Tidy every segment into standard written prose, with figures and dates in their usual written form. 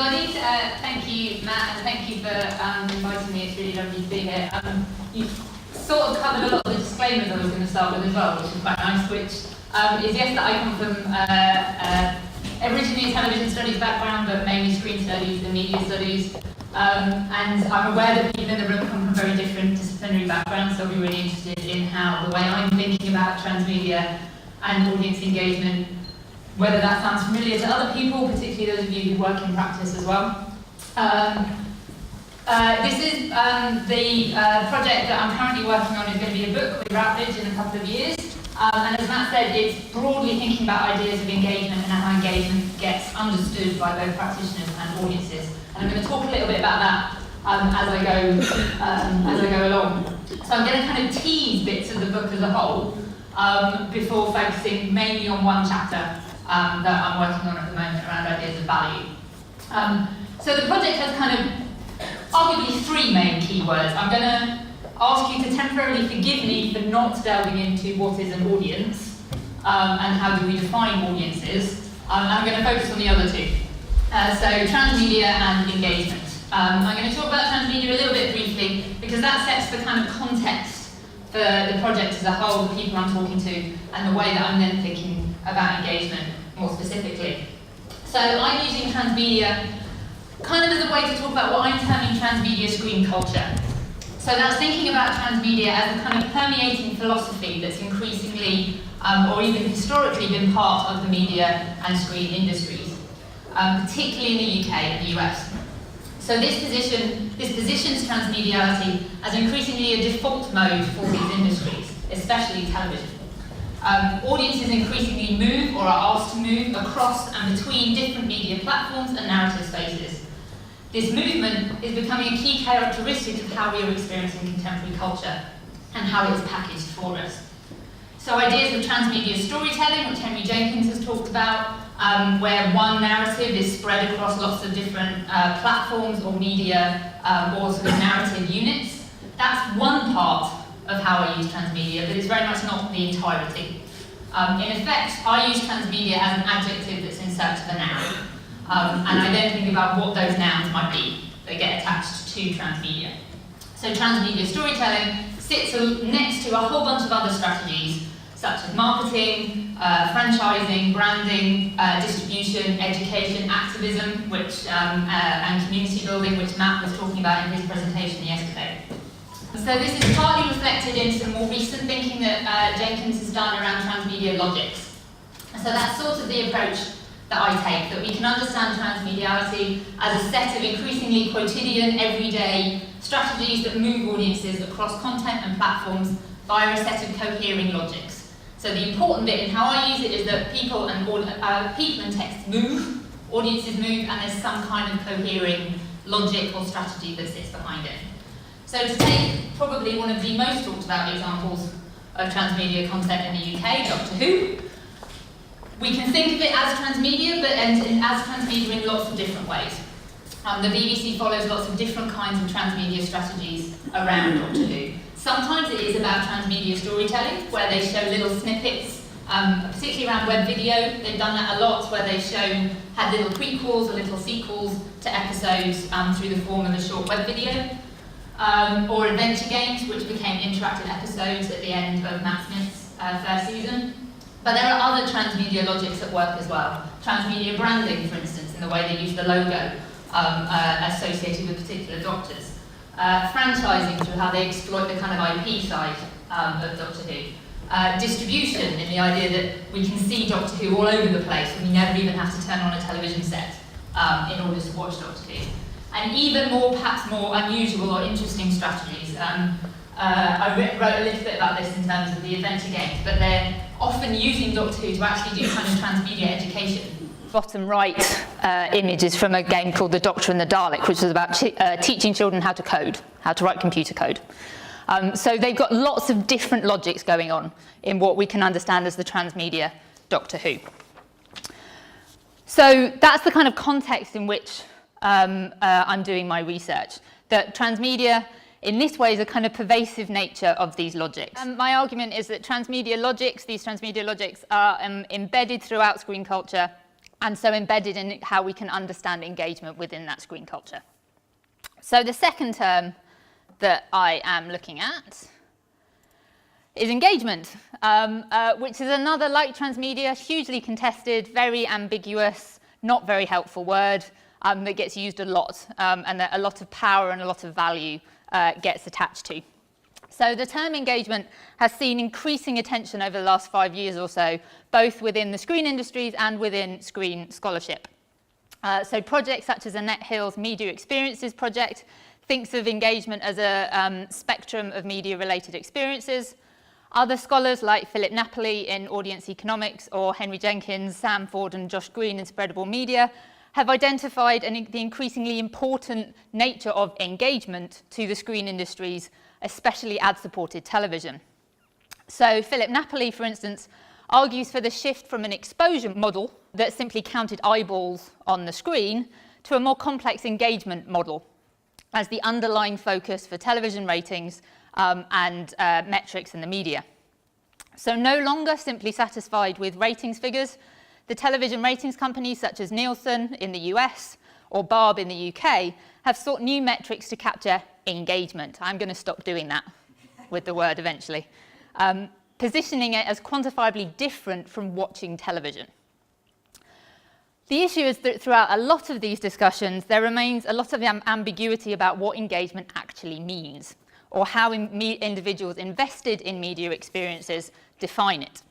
everybody. Thank you, Matt, and thank you for inviting me. It's really lovely to be here. You've sort of covered a lot of the disclaimers I was going to start with as well, which is quite nice, which is yes, that I come from originally a television studies background, but mainly screen studies and media studies. And I'm aware that people in the room come from very different disciplinary backgrounds, so I'll be really interested in how the way I'm thinking about transmedia and audience engagement, whether that sounds familiar to other people, particularly those of you who work in practice as well. This is the project that I'm currently working on. Is going to be a book with Routledge in a couple of years. And as Matt said, it's broadly thinking about ideas of engagement and how engagement gets understood by both practitioners and audiences. And I'm going to talk a little bit about that as I go along. So I'm going to kind of tease bits of the book as a whole before focusing mainly on one chapter that I'm working on at the moment around ideas of value. So the project has kind of arguably three main keywords. I'm going to ask you to temporarily forgive me for not delving into what is an audience and how do we define audiences. And I'm going to focus on the other two. So transmedia and engagement. I'm going to talk about transmedia a little bit briefly because that sets the kind of context for the project as a whole, the people I'm talking to, and the way that I'm then thinking about engagement more specifically. So I'm using transmedia kind of as a way to talk about what I'm terming transmedia screen culture. So that's thinking about transmedia as a kind of permeating philosophy that's increasingly, or even historically, been part of the media and screen industries, particularly in the UK and the US. So this positions transmediality as increasingly a default mode for these industries, especially television. Audiences increasingly move or are asked to move across and between different media platforms and narrative spaces. This movement is becoming a key characteristic of how we are experiencing contemporary culture and how it is packaged for us. So ideas of transmedia storytelling, which Henry Jenkins has talked about, where one narrative is spread across lots of different platforms or media or sort of narrative units. That's one part of how I use transmedia, but it's very much not the entirety. In effect, I use transmedia as an adjective that's in search of a noun. And I then think about what those nouns might be that get attached to transmedia. So transmedia storytelling sits next to a whole bunch of other strategies, such as marketing, franchising, branding, distribution, education, activism, and community building, which Matt was talking about in his presentation yesterday. So this is partly reflected in some more recent thinking that Jenkins has done around transmedia logics. So that's sort of the approach that I take, that we can understand transmediality as a set of increasingly quotidian, everyday strategies that move audiences across content and platforms via a set of cohering logics. So the important bit in how I use it is that people and text move, audiences move, and there's some kind of cohering logic or strategy that sits behind it. So to take probably one of the most talked about examples of transmedia content in the UK, Doctor Who, we can think of it as transmedia, but as transmedia in lots of different ways. The BBC follows lots of different kinds of transmedia strategies around Doctor Who. Sometimes it is about transmedia storytelling, where they show little snippets, particularly around web video. They've done that a lot, where they've had little prequels or little sequels to episodes through the form of a short web video. Or adventure games, which became interactive episodes at the end of Matt Smith's first season. But there are other transmedia logics at work as well. Transmedia branding, for instance, in the way they use the logo associated with particular doctors. Franchising, through how they exploit the kind of IP side of Doctor Who. Distribution, in the idea that we can see Doctor Who all over the place and we never even have to turn on a television set in order to watch Doctor Who. And even more, perhaps more unusual or interesting strategies. I wrote a little bit about this in terms of the adventure games, but they're often using Doctor Who to actually do kind of transmedia education. Bottom right image is from a game called The Doctor and the Dalek, which is about teaching children how to code, how to write computer code. So they've got lots of different logics going on in what we can understand as the transmedia Doctor Who. So that's the kind of context in which I'm doing my research, that transmedia in this way is a kind of pervasive nature of these logics. My argument is that these transmedia logics are embedded throughout screen culture and so embedded in how we can understand engagement within that screen culture. So the second term that I am looking at is engagement, which is another, like transmedia, hugely contested, very ambiguous, not very helpful word that gets used a lot, and that a lot of power and a lot of value gets attached to. So the term engagement has seen increasing attention over the last 5 years or so, both within the screen industries and within screen scholarship. So projects such as Annette Hill's Media Experiences project thinks of engagement as a spectrum of media-related experiences. Other scholars like Philip Napoli in Audience Economics, or Henry Jenkins, Sam Ford and Josh Green in Spreadable Media have identified the increasingly important nature of engagement to the screen industries, especially ad-supported television. So Philip Napoli, for instance, argues for the shift from an exposure model that simply counted eyeballs on the screen to a more complex engagement model as the underlying focus for television ratings and metrics in the media. So no longer simply satisfied with ratings figures, the television ratings companies such as Nielsen in the US or Barb in the UK have sought new metrics to capture engagement. I'm going to stop doing that with the word eventually. Positioning it as quantifiably different from watching television. The issue is that throughout a lot of these discussions, there remains a lot of ambiguity about what engagement actually means, or how individuals invested in media experiences define it.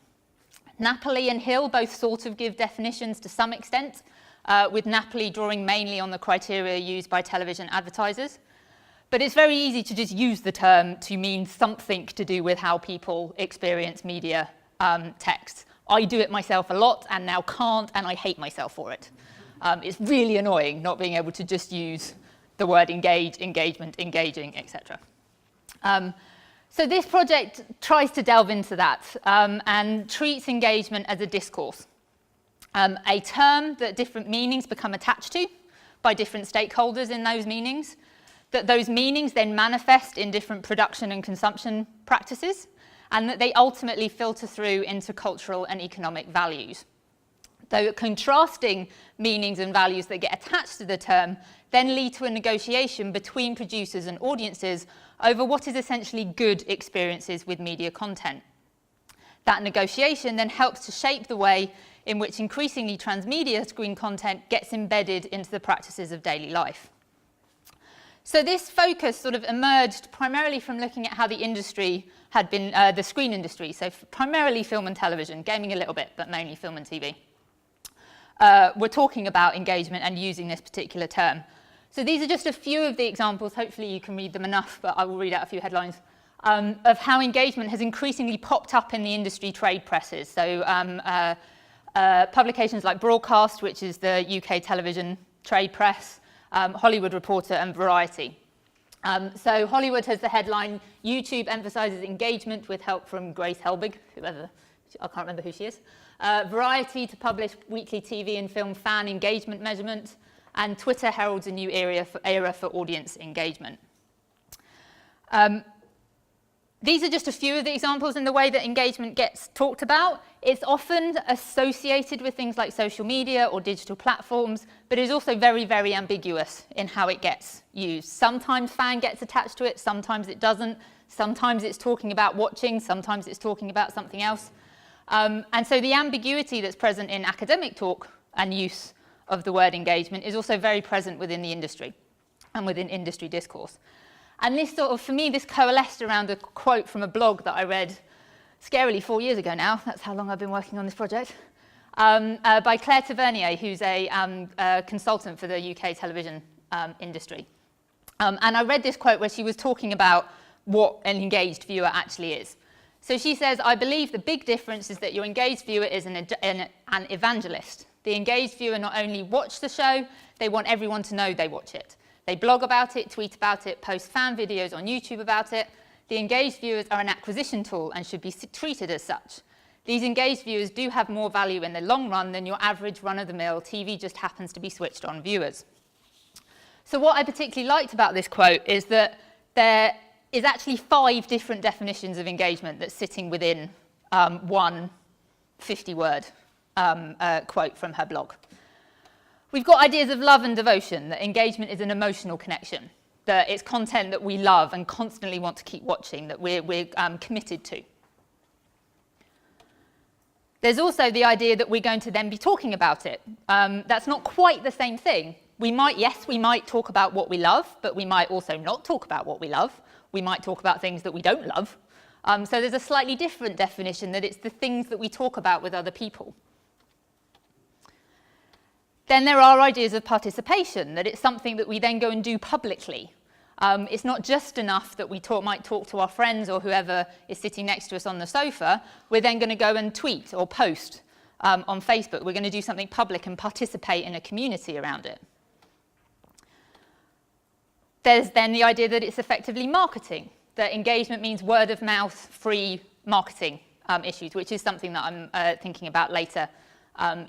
Napoli and Hill both sort of give definitions to some extent, with Napoli drawing mainly on the criteria used by television advertisers. But it's very easy to just use the term to mean something to do with how people experience media texts. I do it myself a lot and now can't, and I hate myself for it. It's really annoying not being able to just use the word engage, engagement, engaging, etc. So this project tries to delve into that and treats engagement as a discourse, a term that different meanings become attached to by different stakeholders in those meanings, that those meanings then manifest in different production and consumption practices, and that they ultimately filter through into cultural and economic values. Though contrasting meanings and values that get attached to the term then lead to a negotiation between producers and audiences over what is essentially good experiences with media content. That negotiation then helps to shape the way in which increasingly transmedia screen content gets embedded into the practices of daily life. So this focus sort of emerged primarily from looking at how the industry had been, the screen industry, so primarily film and television, gaming a little bit, but mainly film and TV. We're talking about engagement and using this particular term. So these are just a few of the examples, hopefully you can read them enough, but I will read out a few headlines, of how engagement has increasingly popped up in the industry trade presses. So publications like Broadcast, which is the UK television trade press, Hollywood Reporter and Variety. So Hollywood has the headline, YouTube emphasizes engagement with help from Grace Helbig, whoever, I can't remember who she is. Variety to publish weekly TV and film fan engagement measurement, and Twitter heralds a new era for audience engagement. These are just a few of the examples in the way that engagement gets talked about. It's often associated with things like social media or digital platforms, but is also very, very ambiguous in how it gets used. Sometimes fan gets attached to it, sometimes it doesn't. Sometimes it's talking about watching, sometimes it's talking about something else. And so the ambiguity that's present in academic talk and use of the word engagement is also very present within the industry and within industry discourse. And this sort of, for me, this coalesced around a quote from a blog that I read scarily 4 years ago now. That's how long I've been working on this project. By Claire Tavernier, who's a consultant for the UK television industry. And I read this quote where she was talking about what an engaged viewer actually is. So she says, I believe the big difference is that your engaged viewer is an evangelist. The engaged viewer not only watch the show, they want everyone to know they watch it. They blog about it, tweet about it, post fan videos on YouTube about it. The engaged viewers are an acquisition tool and should be treated as such. These engaged viewers do have more value in the long run than your average run-of-the-mill TV just happens to be switched on viewers. So what I particularly liked about this quote is that there is actually 5 different definitions of engagement that's sitting within one 50-word quote from her blog. We've got ideas of love and devotion, that engagement is an emotional connection, that it's content that we love and constantly want to keep watching, that we're committed to. There's also the idea that we're going to then be talking about it. That's not quite the same thing. We might talk about what we love, but we might also not talk about what we love. We might talk about things that we don't love. So there's a slightly different definition, that it's the things that we talk about with other people. Then there are ideas of participation, that it's something that we then go and do publicly. It's not just enough that we might talk to our friends or whoever is sitting next to us on the sofa. We're then going to go and tweet or post on Facebook. We're going to do something public and participate in a community around it. There's then the idea that it's effectively marketing, that engagement means word of mouth, free marketing issues, which is something that I'm thinking about later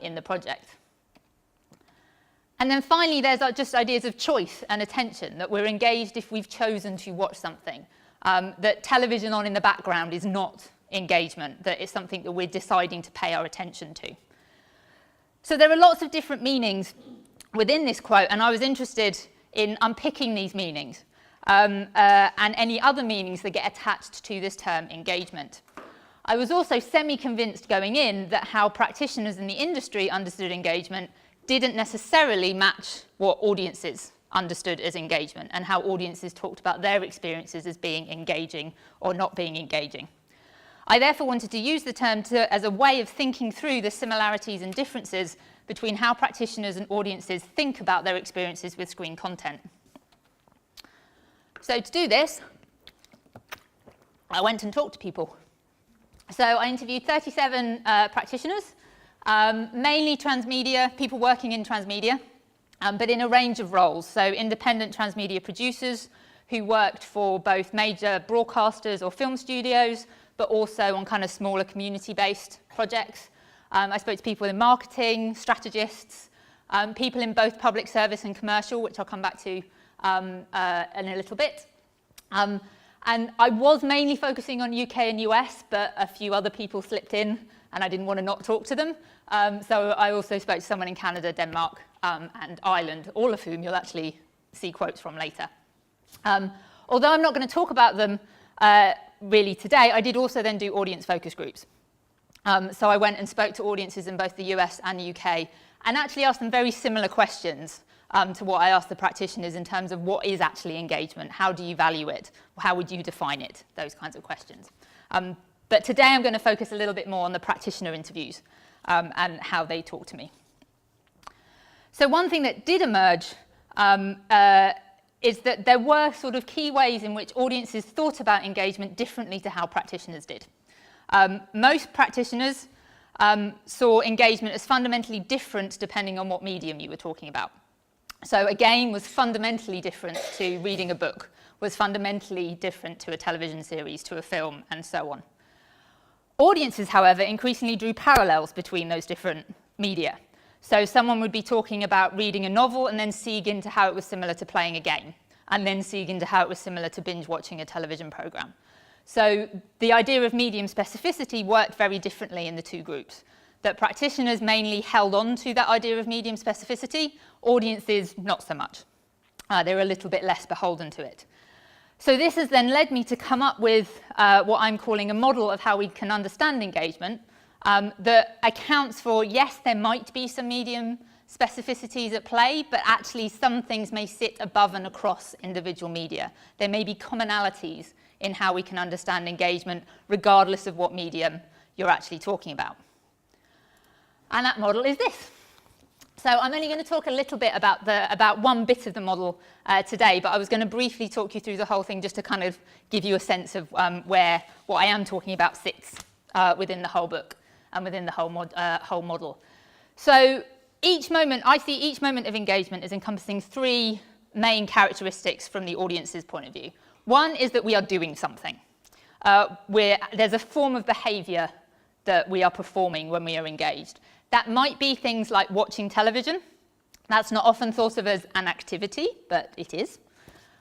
in the project. And then finally, there's just ideas of choice and attention, that we're engaged if we've chosen to watch something, that television on in the background is not engagement, that it's something that we're deciding to pay our attention to. So there are lots of different meanings within this quote, and I was interested in unpicking these meanings and any other meanings that get attached to this term engagement. I was also semi-convinced going in that how practitioners in the industry understood engagement didn't necessarily match what audiences understood as engagement, and how audiences talked about their experiences as being engaging or not being engaging. I therefore wanted to use the term as a way of thinking through the similarities and differences between how practitioners and audiences think about their experiences with screen content. So to do this, I went and talked to people. So I interviewed 37 practitioners, mainly transmedia, people working in transmedia, but in a range of roles. So independent transmedia producers who worked for both major broadcasters or film studios, but also on kind of smaller community-based projects. I spoke to people in marketing, strategists, people in both public service and commercial, which I'll come back to in a little bit. And I was mainly focusing on UK and US, but a few other people slipped in, and I didn't want to not talk to them. So I also spoke to someone in Canada, Denmark, and Ireland, all of whom you'll actually see quotes from later. Although I'm not going to talk about them really today, I did also then do audience focus groups. So I went and spoke to audiences in both the US and the UK, and actually asked them very similar questions to what I asked the practitioners in terms of what is actually engagement, how do you value it, how would you define it, those kinds of questions. But today I'm going to focus a little bit more on the practitioner interviews and how they talk to me. So one thing that did emerge is that there were sort of key ways in which audiences thought about engagement differently to how practitioners did. Most practitioners saw engagement as fundamentally different depending on what medium you were talking about. So a game was fundamentally different to reading a book, was fundamentally different to a television series, to a film, and so on. Audiences, however, increasingly drew parallels between those different media. So someone would be talking about reading a novel and then segue into how it was similar to playing a game, and then segue into how it was similar to binge watching a television program. So the idea of medium specificity worked very differently in the two groups. That practitioners mainly held on to that idea of medium specificity, audiences not so much. They're a little bit less beholden to it. So this has then led me to come up with what I'm calling a model of how we can understand engagement that accounts for, yes, there might be some medium specificities at play, but actually some things may sit above and across individual media. There may be commonalities in how we can understand engagement, regardless of what medium you're actually talking about. And that model is this. So I'm only going to talk a little bit about one bit of the model today, but I was going to briefly talk you through the whole thing just to kind of give you a sense of where what I am talking about sits within the whole book and within the whole model. So I see each moment of engagement as encompassing three main characteristics from the audience's point of view. One is that we are doing something. There's a form of behavior that we are performing when we are engaged. That might be things like watching television. That's not often thought of as an activity, but it is.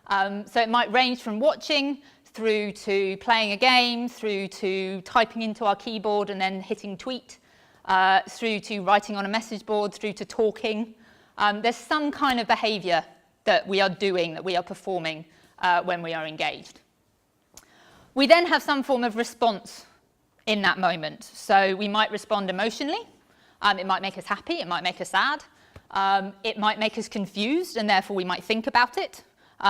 So it might range from watching through to playing a game, through to typing into our keyboard and then hitting tweet, through to writing on a message board, through to talking. there's some kind of behavior that we are doing, that we are performing when we are engaged. We then have some form of response in that moment. So we might respond emotionally. It might make us happy, it might make us sad. It might make us confused, and therefore we might think about it.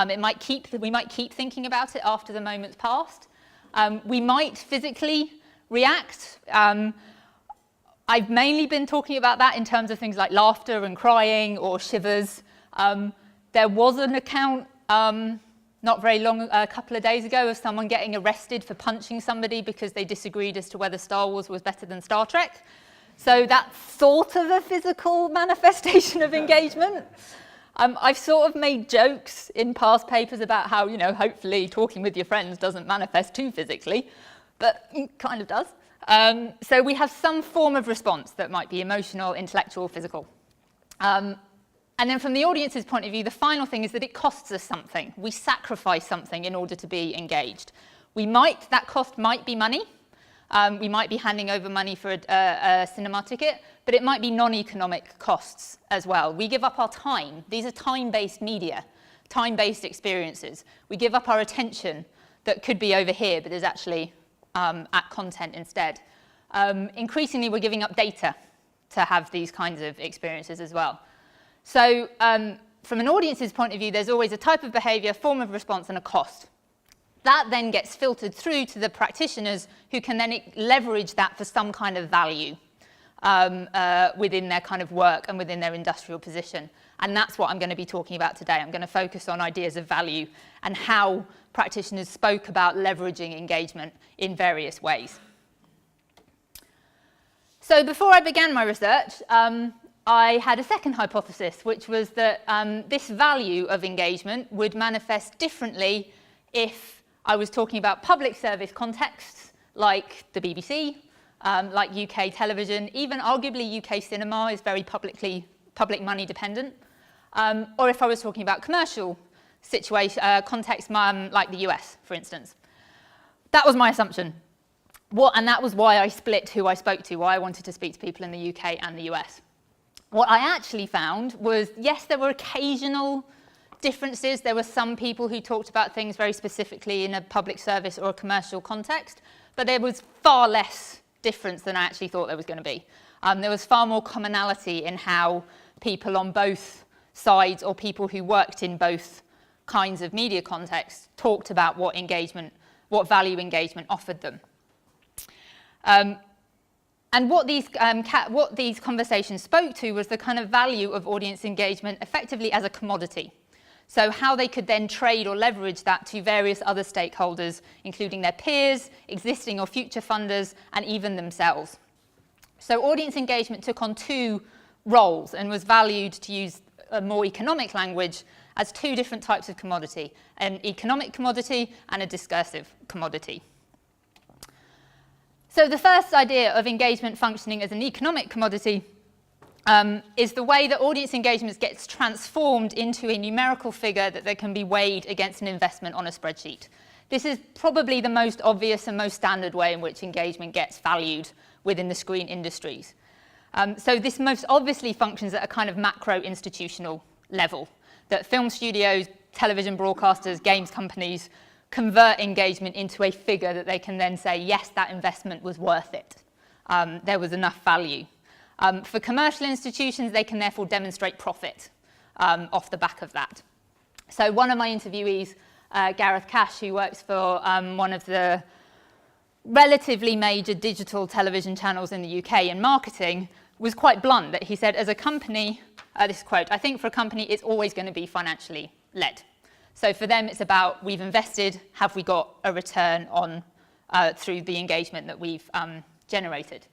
We might keep thinking about it after the moment's passed. We might physically react. I've mainly been talking about that in terms of things like laughter and crying or shivers. There was an account not very long, a couple of days ago, of someone getting arrested for punching somebody because they disagreed as to whether Star Wars was better than Star Trek. So that's sort of a physical manifestation of engagement. I've sort of made jokes in past papers about how, hopefully talking with your friends doesn't manifest too physically, but it kind of does. So we have some form of response that might be emotional, intellectual, physical. And then from the audience's point of view, the final thing is that it costs us something. We sacrifice something in order to be engaged. That cost might be money. We might be handing over money for a cinema ticket, but it might be non-economic costs as well. We give up our time. These are time-based media, time-based experiences. We give up our attention that could be over here, but is actually at content instead. Increasingly, we're giving up data to have these kinds of experiences as well. So from an audience's point of view, there's always a type of behavior, form of response, and a cost. That then gets filtered through to the practitioners who can then leverage that for some kind of value within their kind of work and within their industrial position. And that's what I'm going to be talking about today. I'm going to focus on ideas of value and how practitioners spoke about leveraging engagement in various ways. So before I began my research, I had a second hypothesis, which was that this value of engagement would manifest differently if I was talking about public service contexts like the BBC, like UK television, even arguably UK cinema is very public money dependent, or if I was talking about commercial contexts like the US, for instance. That was my assumption. And that was why I split who I spoke to, why I wanted to speak to people in the UK and the US. What I actually found was, yes, there were occasional differences. There were some people who talked about things very specifically in a public service or a commercial context, but there was far less difference than I actually thought there was going to be. There was far more commonality in how people on both sides or people who worked in both kinds of media contexts talked about what value engagement offered them. And what these conversations spoke to was the kind of value of audience engagement effectively as a commodity. So how they could then trade or leverage that to various other stakeholders, including their peers, existing or future funders, and even themselves. So audience engagement took on two roles and was valued, to use a more economic language, as two different types of commodity, an economic commodity and a discursive commodity. So the first idea of engagement functioning as an economic commodity is the way that audience engagement gets transformed into a numerical figure that can be weighed against an investment on a spreadsheet. This is probably the most obvious and most standard way in which engagement gets valued within the screen industries. So this most obviously functions at a kind of macro institutional level, that film studios, television broadcasters, games companies convert engagement into a figure that they can then say, yes, that investment was worth it. There was enough value. For commercial institutions, they can therefore demonstrate profit off the back of that. So one of my interviewees, Gareth Cash, who works for one of the relatively major digital television channels in the UK in marketing, was quite blunt that he said, as a company, this quote, I think for a company, it's always going to be financially led. So for them, it's about, we've invested, have we got a return on through the engagement that we've generated.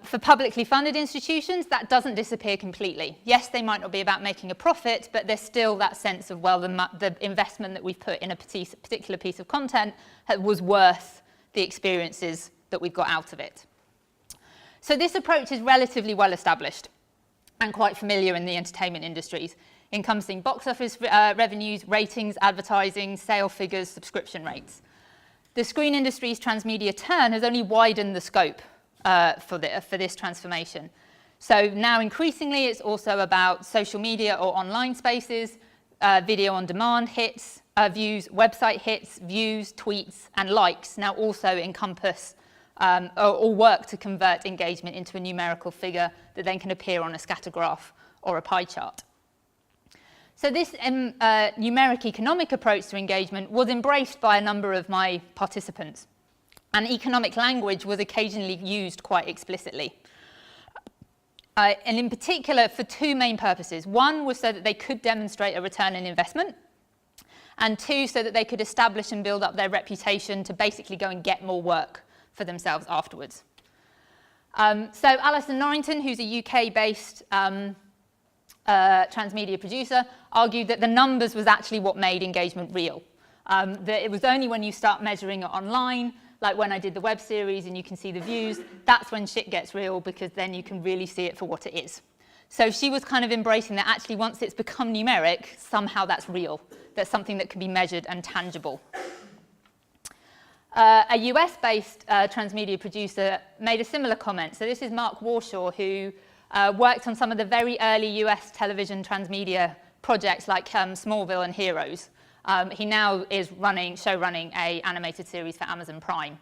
For publicly funded institutions, that doesn't disappear completely. Yes, they might not be about making a profit, but there's still that sense of, well, the investment that we've put in a particular piece of content was worth the experiences that we've got out of it. So this approach is relatively well established and quite familiar in the entertainment industries, encompassing box office revenues, ratings, advertising, sale figures, subscription rates. The screen industry's transmedia turn has only widened the scope for this transformation. So now increasingly it's also about social media or online spaces, video on demand hits, views, website hits, views, tweets, and likes now also encompass or work to convert engagement into a numerical figure that then can appear on a scatter graph or a pie chart. So this numeric economic approach to engagement was embraced by a number of my participants, and economic language was occasionally used quite explicitly. And in particular for two main purposes. One was so that they could demonstrate a return on investment, and two, so that they could establish and build up their reputation to basically go and get more work for themselves afterwards. So Allison Norton, who's a UK-based transmedia producer, argued that the numbers was actually what made engagement real. That it was only when you start measuring it online, like when I did the web series and you can see the views, that's when shit gets real, because then you can really see it for what it is. So she was kind of embracing that actually once it's become numeric, somehow that's real. That's something that can be measured and tangible. A US-based transmedia producer made a similar comment. So this is Mark Warshaw, who worked on some of the very early US television transmedia projects like Smallville and Heroes. He now is show-running an animated series for Amazon Prime.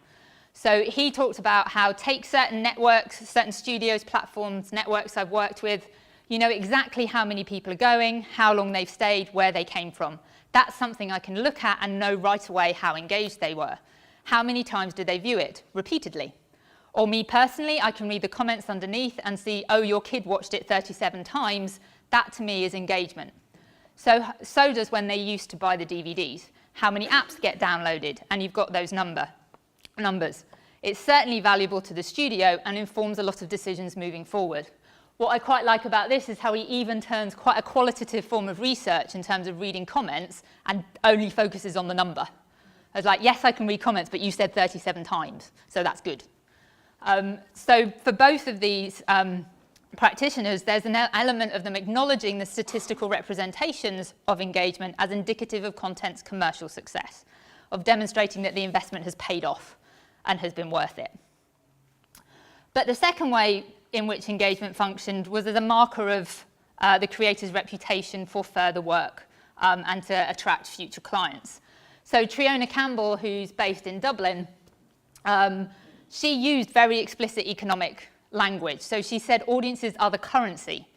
So he talked about how take certain networks, certain studios, platforms, networks I've worked with, you know exactly how many people are going, how long they've stayed, where they came from. That's something I can look at and know right away how engaged they were. How many times did they view it? Repeatedly. Or me personally, I can read the comments underneath and see, oh, your kid watched it 37 times. That to me is engagement. So does when they used to buy the DVDs. How many apps get downloaded? And you've got those numbers. It's certainly valuable to the studio and informs a lot of decisions moving forward. What I quite like about this is how he even turns quite a qualitative form of research in terms of reading comments and only focuses on the number. I was like, yes, I can read comments, but you said 37 times, so that's good. So for both of these practitioners, there's an element of them acknowledging the statistical representations of engagement as indicative of content's commercial success, of demonstrating that the investment has paid off and has been worth it. But the second way in which engagement functioned was as a marker of the creator's reputation for further work and to attract future clients. So Triona Campbell, who's based in Dublin, she used very explicit economic language. So she said audiences are the currency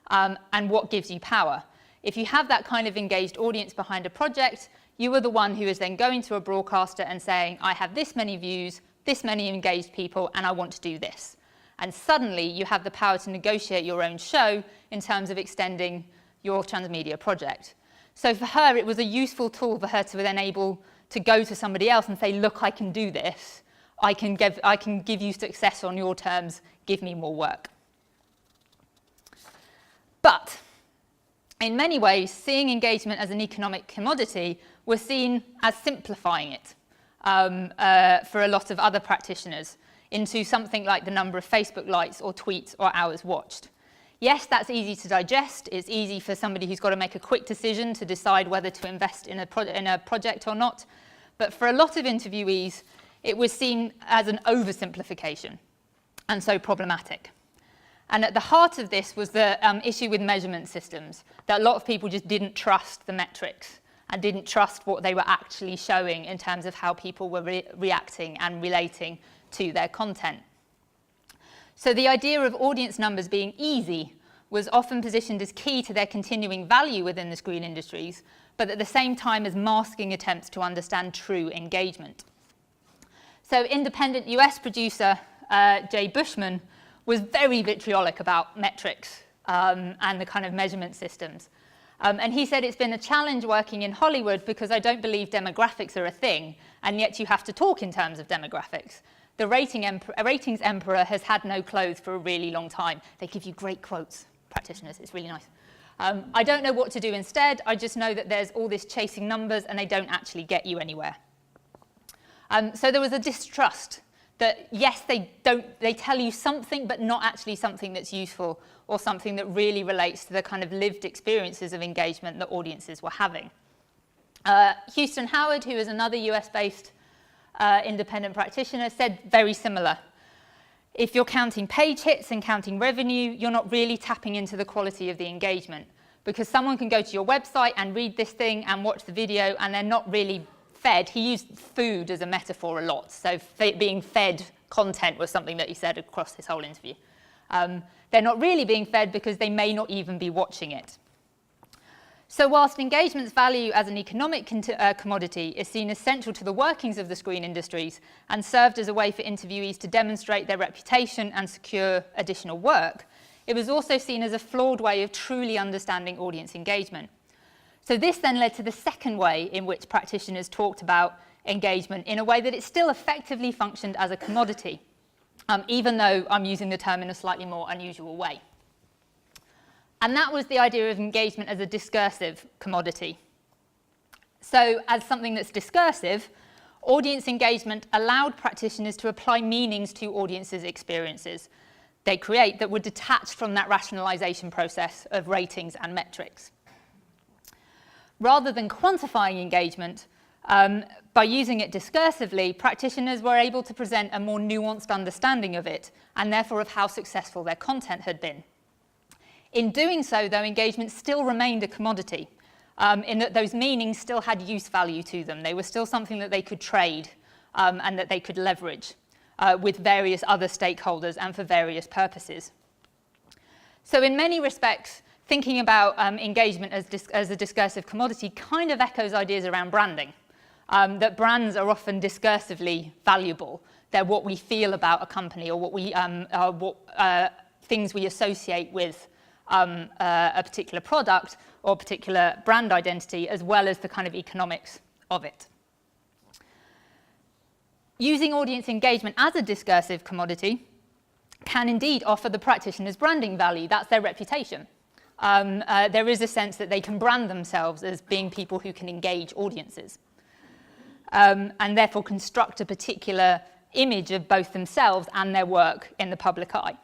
and what gives you power. If you have that kind of engaged audience behind a project, you are the one who is then going to a broadcaster and saying, I have this many views, this many engaged people, and I want to do this. And suddenly you have the power to negotiate your own show in terms of extending your transmedia project. So for her, it was a useful tool for her to then able to go to somebody else and say, look, I can do this. I can give you success on your terms. Give me more work. But in many ways, seeing engagement as an economic commodity was seen as simplifying it for a lot of other practitioners into something like the number of Facebook likes or tweets or hours watched. Yes, that's easy to digest. It's easy for somebody who's got to make a quick decision to decide whether to invest in a project or not. But for a lot of interviewees, it was seen as an oversimplification and so problematic. And at the heart of this was the issue with measurement systems, that a lot of people just didn't trust the metrics and didn't trust what they were actually showing in terms of how people were reacting and relating to their content. So the idea of audience numbers being easy was often positioned as key to their continuing value within the screen industries, but at the same time as masking attempts to understand true engagement. So independent US producer Jay Bushman was very vitriolic about metrics and the kind of measurement systems. And he said it's been a challenge working in Hollywood because I don't believe demographics are a thing, and yet you have to talk in terms of demographics. The ratings emperor has had no clothes for a really long time. They give you great quotes, practitioners. It's really nice. I don't know what to do instead. I just know that there's all this chasing numbers and they don't actually get you anywhere. So there was a distrust that, yes, they tell you something, but not actually something that's useful or something that really relates to the kind of lived experiences of engagement that audiences were having. Houston Howard, who is another US-based independent practitioner, said very similar. If you're counting page hits and counting revenue, you're not really tapping into the quality of the engagement, because someone can go to your website and read this thing and watch the video and they're not really fed. He used food as a metaphor a lot, so being fed content was something that he said across his whole interview. They're not really being fed because they may not even be watching it. So whilst engagement's value as an economic commodity is seen as central to the workings of the screen industries and served as a way for interviewees to demonstrate their reputation and secure additional work, it was also seen as a flawed way of truly understanding audience engagement. So this then led to the second way in which practitioners talked about engagement in a way that it still effectively functioned as a commodity, even though I'm using the term in a slightly more unusual way. And that was the idea of engagement as a discursive commodity. So as something that's discursive, audience engagement allowed practitioners to apply meanings to audiences' experiences they create that were detached from that rationalization process of ratings and metrics. Rather than quantifying engagement, by using it discursively, practitioners were able to present a more nuanced understanding of it, and therefore of how successful their content had been. In doing so, though, engagement still remained a commodity, in that those meanings still had use value to them. They were still something that they could trade and that they could leverage with various other stakeholders and for various purposes. So in many respects, thinking about engagement as a discursive commodity kind of echoes ideas around branding, that brands are often discursively valuable. They're what we feel about a company or things we associate with a particular product or particular brand identity, as well as the kind of economics of it. Using audience engagement as a discursive commodity can indeed offer the practitioners branding value. That's their reputation. There is a sense that they can brand themselves as being people who can engage audiences, and therefore construct a particular image of both themselves and their work in the public eye.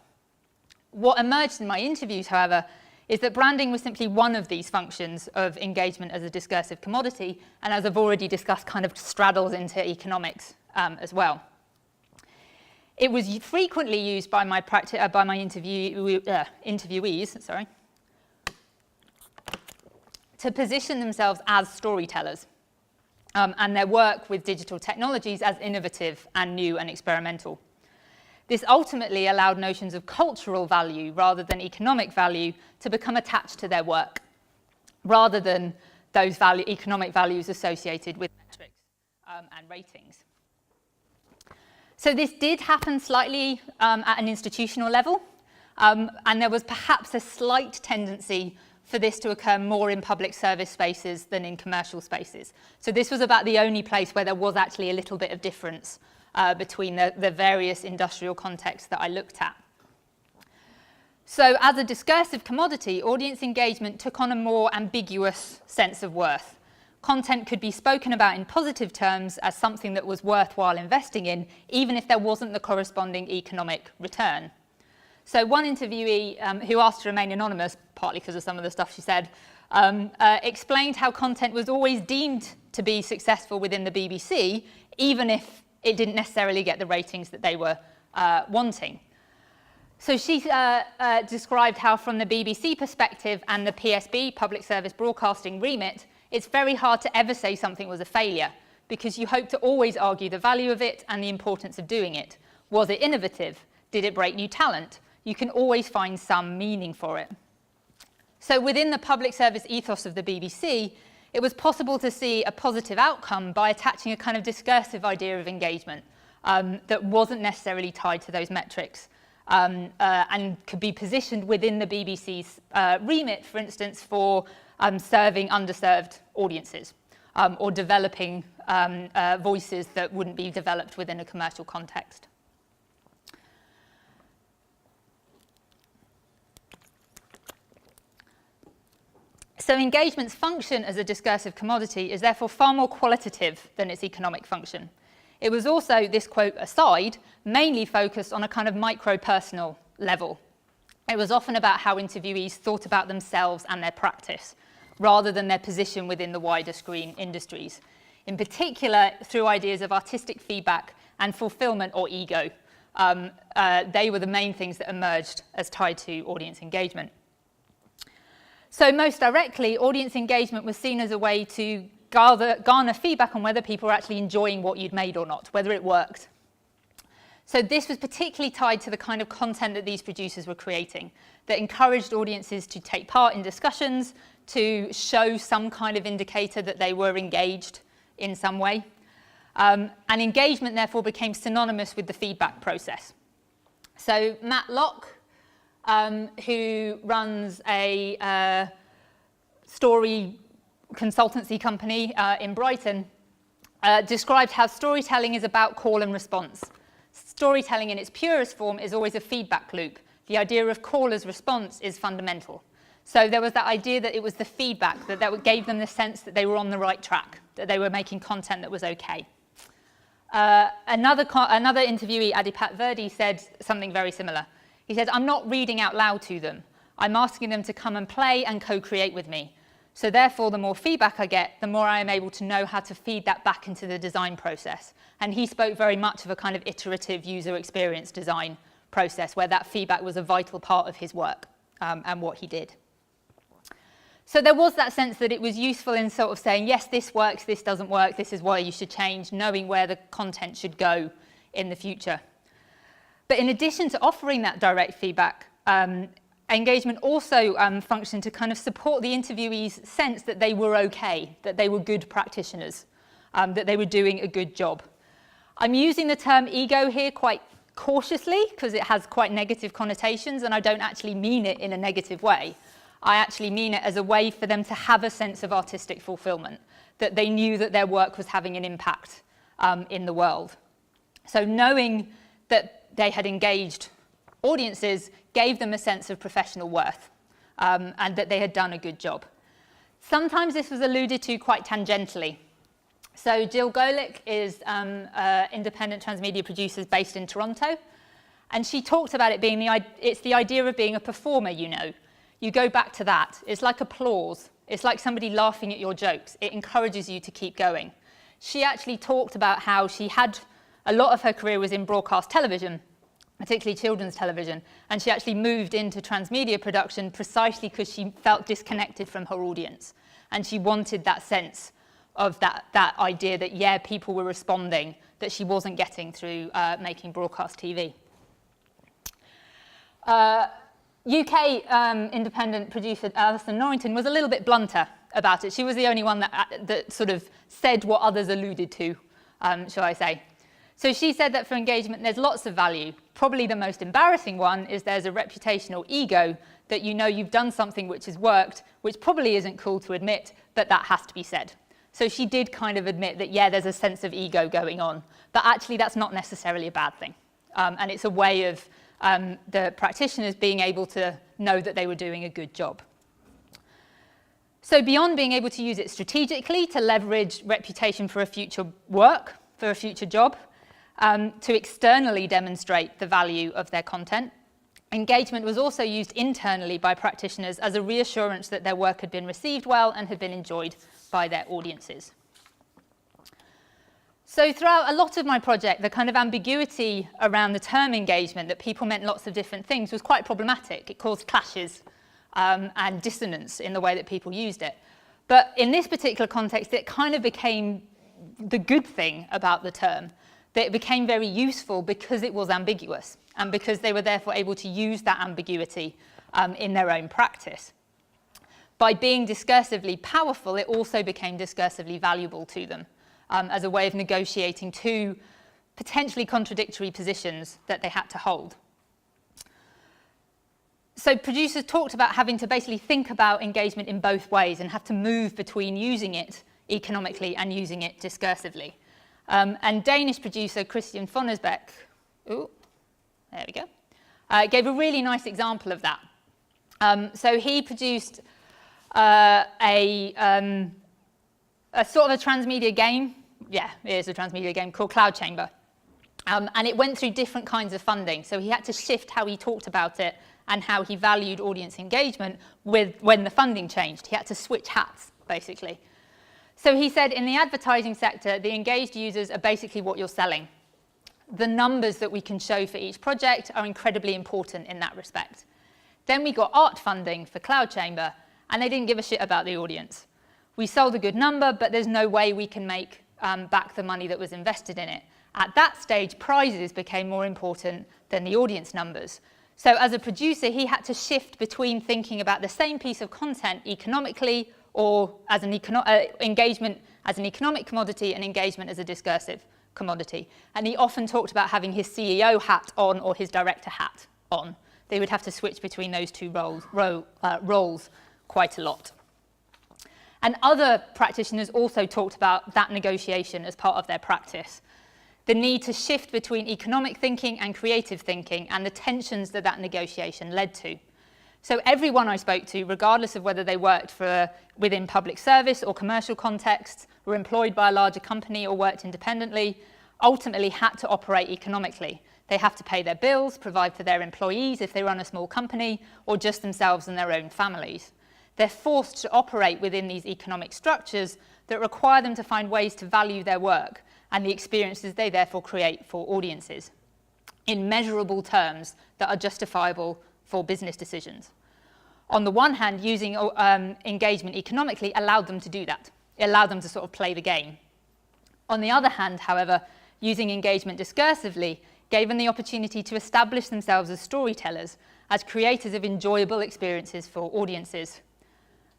What emerged in my interviews, however, is that branding was simply one of these functions of engagement as a discursive commodity, and as I've already discussed, kind of straddles into economics as well. It was frequently used by my interviewees, to position themselves as storytellers, and their work with digital technologies as innovative and new and experimental. This ultimately allowed notions of cultural value rather than economic value to become attached to their work, rather than those economic values associated with metrics and ratings. So this did happen slightly at an institutional level, and there was perhaps a slight tendency for this to occur more in public service spaces than in commercial spaces. So this was about the only place where there was actually a little bit of difference between the various industrial contexts that I looked at. So as a discursive commodity, audience engagement took on a more ambiguous sense of worth. Content could be spoken about in positive terms as something that was worthwhile investing in, even if there wasn't the corresponding economic return. So one interviewee who asked to remain anonymous, partly because of some of the stuff she said, explained how content was always deemed to be successful within the BBC, even if it didn't necessarily get the ratings that they were wanting. So she described how from the BBC perspective and the PSB, Public Service Broadcasting remit, it's very hard to ever say something was a failure, because you hope to always argue the value of it and the importance of doing it. Was it innovative? Did it break new talent? You can always find some meaning for it. So within the public service ethos of the BBC, it was possible to see a positive outcome by attaching a kind of discursive idea of engagement that wasn't necessarily tied to those metrics and could be positioned within the BBC's remit, for instance, for serving underserved audiences or developing voices that wouldn't be developed within a commercial context. So engagement's function as a discursive commodity is therefore far more qualitative than its economic function. It was also, this quote aside, mainly focused on a kind of micro-personal level. It was often about how interviewees thought about themselves and their practice, rather than their position within the wider screen industries, in particular through ideas of artistic feedback and fulfillment or ego, they were the main things that emerged as tied to audience engagement. So most directly, audience engagement was seen as a way to garner feedback on whether people were actually enjoying what you'd made or not, whether it worked. So this was particularly tied to the kind of content that these producers were creating, that encouraged audiences to take part in discussions, to show some kind of indicator that they were engaged in some way. And engagement, therefore, became synonymous with the feedback process. So Matt Locke, who runs a story consultancy company in Brighton, described how storytelling is about call and response. Storytelling in its purest form is always a feedback loop. The idea of call as response is fundamental. So there was that idea that it was the feedback that gave them the sense that they were on the right track, that they were making content that was okay. Another interviewee, Adipat Verdi, said something very similar. He said, "I'm not reading out loud to them. I'm asking them to come and play and co-create with me. So therefore, the more feedback I get, the more I am able to know how to feed that back into the design process." And he spoke very much of a kind of iterative user experience design process where that feedback was a vital part of his work and what he did. So there was that sense that it was useful in sort of saying, yes, this works, this doesn't work, this is why you should change, knowing where the content should go in the future. But in addition to offering that direct feedback, engagement also functioned to kind of support the interviewees' sense that they were okay, that they were good practitioners, that they were doing a good job. I'm using the term ego here quite cautiously because it has quite negative connotations, and I don't actually mean it in a negative way. I actually mean it as a way for them to have a sense of artistic fulfillment, that they knew that their work was having an impact in the world. So knowing that they had engaged audiences gave them a sense of professional worth and that they had done a good job. Sometimes this was alluded to quite tangentially. So Jill Golick is independent transmedia producer based in Toronto, and she talked about it being it's the idea of being a performer, you know. You go back to that. It's like applause. It's like somebody laughing at your jokes. It encourages you to keep going. She actually talked about how she had a lot of her career was in broadcast television, particularly children's television, and she actually moved into transmedia production precisely because she felt disconnected from her audience, and she wanted that sense of that idea that, yeah, people were responding, that she wasn't getting through making broadcast TV. UK independent producer Allison Norton was a little bit blunter about it. She was the only one that sort of said what others alluded to, shall I say. So she said that for engagement, there's lots of value. Probably the most embarrassing one is there's a reputational ego that you know you've done something which has worked, which probably isn't cool to admit, but that has to be said. So she did kind of admit that, yeah, there's a sense of ego going on, but actually that's not necessarily a bad thing. And it's a way of the practitioners being able to know that they were doing a good job. So beyond being able to use it strategically to leverage reputation for a future work, for a future job, to externally demonstrate the value of their content, engagement was also used internally by practitioners as a reassurance that their work had been received well and had been enjoyed by their audiences. So throughout a lot of my project, the kind of ambiguity around the term engagement, that people meant lots of different things, was quite problematic. It caused clashes and dissonance in the way that people used it. But in this particular context, it kind of became the good thing about the term, that it became very useful because it was ambiguous and because they were therefore able to use that ambiguity in their own practice. By being discursively powerful, it also became discursively valuable to them as a way of negotiating two potentially contradictory positions that they had to hold. So producers talked about having to basically think about engagement in both ways and have to move between using it economically and using it discursively. And Danish producer Christian Fonnesbeck, there we go, gave a really nice example of that. So he produced a sort of a transmedia game, yeah, it is a transmedia game called Cloud Chamber. And it went through different kinds of funding. So he had to shift how he talked about it and how he valued audience engagement when the funding changed. He had to switch hats, basically. So he said, in the advertising sector, the engaged users are basically what you're selling. the numbers that we can show for each project are incredibly important in that respect. Then we got art funding for Cloud Chamber, and they didn't give a shit about the audience. We sold a good number, but there's no way we can make back the money that was invested in it. At that stage, prizes became more important than the audience numbers. So as a producer, he had to shift between thinking about the same piece of content economically or as an engagement as an economic commodity and engagement as a discursive commodity. And he often talked about having his CEO hat on or his director hat on. They would have to switch between those two roles quite a lot. And other practitioners also talked about that negotiation as part of their practice. The need to shift between economic thinking and creative thinking and the tensions that that negotiation led to. So everyone I spoke to, regardless of whether they worked within public service or commercial contexts, were employed by a larger company or worked independently, ultimately had to operate economically. They have to pay their bills, provide for their employees if they run a small company, or just themselves and their own families. They're forced to operate within these economic structures that require them to find ways to value their work and the experiences they therefore create for audiences in measurable terms that are justifiable for business decisions. On the one hand, using engagement economically allowed them to do that. It allowed them to sort of play the game. On the other hand, however, using engagement discursively gave them the opportunity to establish themselves as storytellers, as creators of enjoyable experiences for audiences.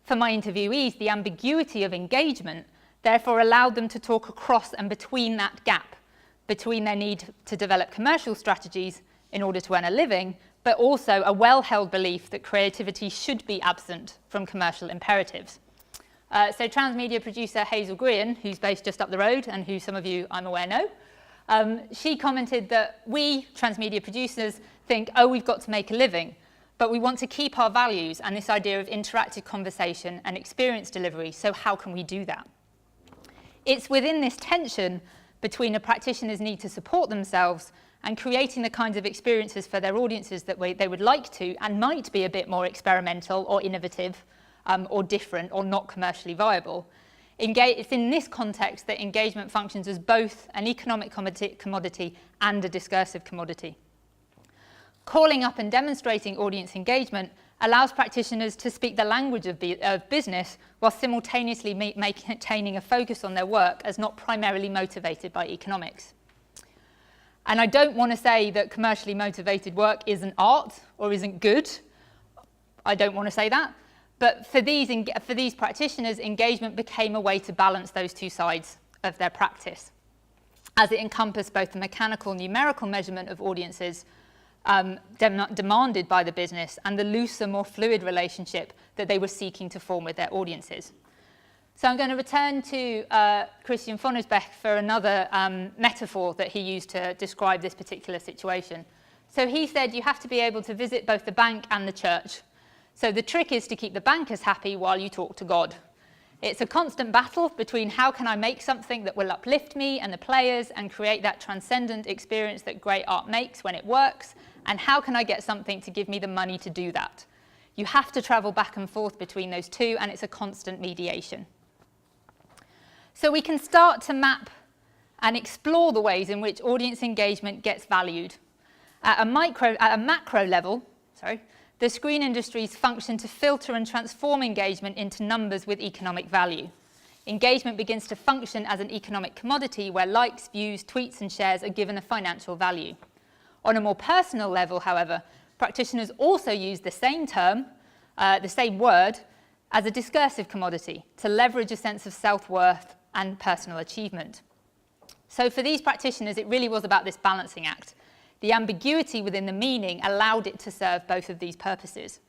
For my interviewees, the ambiguity of engagement therefore allowed them to talk across and between that gap, between their need to develop commercial strategies in order to earn a living, but also a well-held belief that creativity should be absent from commercial imperatives. So transmedia producer Hazel Green, who's based just up the road and who some of you, I'm aware, know, she commented that we, transmedia producers, think, oh, we've got to make a living, but we want to keep our values and this idea of interactive conversation and experience delivery, so how can we do that? It's within this tension between a practitioner's need to support themselves and creating the kinds of experiences for their audiences that they would like to and might be a bit more experimental or innovative or different or not commercially viable. It's in this context that engagement functions as both an economic commodity and a discursive commodity. Calling up and demonstrating audience engagement allows practitioners to speak the language of business while simultaneously maintaining a focus on their work as not primarily motivated by economics. And I don't want to say that commercially motivated work isn't art or isn't good. I don't want to say that. But for these practitioners, engagement became a way to balance those two sides of their practice, as it encompassed both the mechanical, numerical measurement of audiences demanded by the business and the looser, more fluid relationship that they were seeking to form with their audiences. So I'm going to return to Christian von Usbech for another metaphor that he used to describe this particular situation. So he said you have to be able to visit both the bank and the church. So the trick is to keep the bankers happy while you talk to God. It's a constant battle between how can I make something that will uplift me and the players and create that transcendent experience that great art makes when it works, and how can I get something to give me the money to do that? You have to travel back and forth between those two, and it's a constant mediation. So we can start to map and explore the ways in which audience engagement gets valued. At a macro level, the screen industries function to filter and transform engagement into numbers with economic value. Engagement begins to function as an economic commodity where likes, views, tweets, and shares are given a financial value. On a more personal level, however, practitioners also use the same term, the same word, as a discursive commodity to leverage a sense of self-worth and personal achievement. So for these practitioners, it really was about this balancing act. The ambiguity within the meaning allowed it to serve both of these purposes.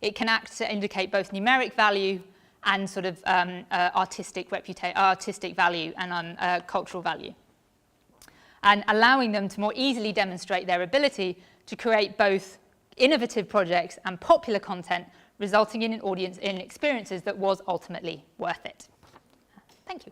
It can act to indicate both numeric value and sort of artistic value and cultural value, and allowing them to more easily demonstrate their ability to create both innovative projects and popular content, resulting in an audience in experiences that was ultimately worth it. Thank you.